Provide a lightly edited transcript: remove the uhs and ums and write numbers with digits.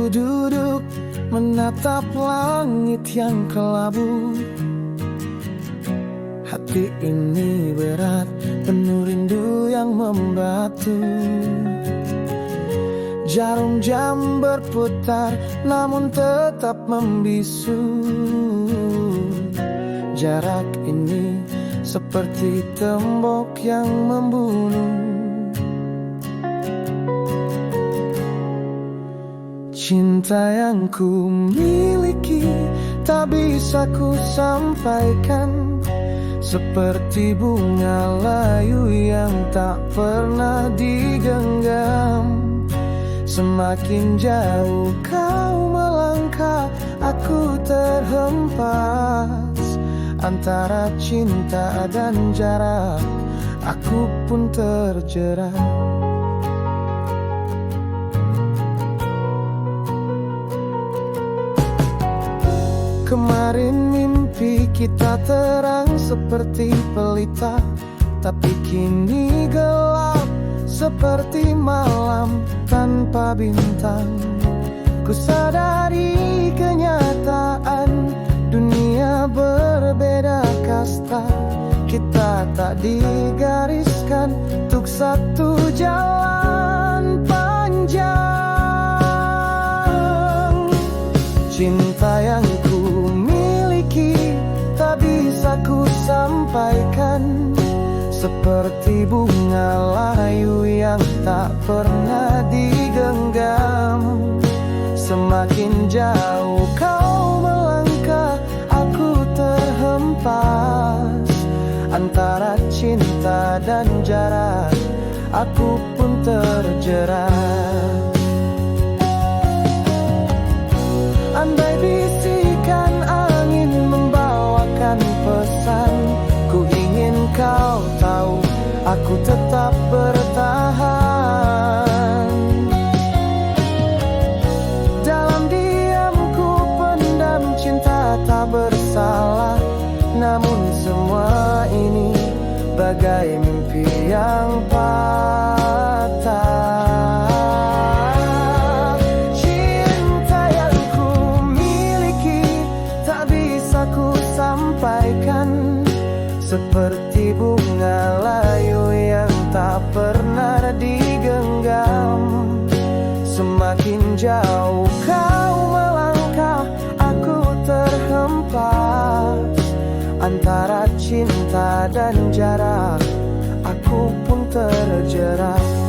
Ku duduk menatap langit yang kelabu. Hati ini berat, penuh rindu yang membatu. Jarum jam berputar, namun tetap membisu. Jarak ini seperti tembok yang membunuh. Cinta yang ku miliki tak bisa ku sampaikan, seperti bunga layu yang tak pernah digenggam. Semakin jauh kau melangkah, aku terhempas antara cinta dan jarak, aku pun terjerat. Kemarin mimpi kita terang seperti pelita, tapi kini gelap seperti malam tanpa bintang. Ku sadari kenyataan, dunia berbeda kasta. Kita tak digariskan untuk satu jalan panjang. Cinta yang ku miliki tak bisa ku sampaikan, seperti bunga layu yang tak pernah digenggam. Semakin jauh kau melangkah, aku terhempas antara cinta dan jarak, aku pun terjerat. Andai bisikan angin membawakan pesan, ku ingin kau tahu, aku tetap bertahan. Dalam diam ku pendam cinta tak bersalah, namun semua ini bagai mimpi yang patah. Cinta yang ku miliki tak bisa ku sampaikan, seperti bunga layu yang tak pernah digenggam. Semakin jauh kau melangkah, aku terhempas antara cinta dan jarak, aku pun terjerat.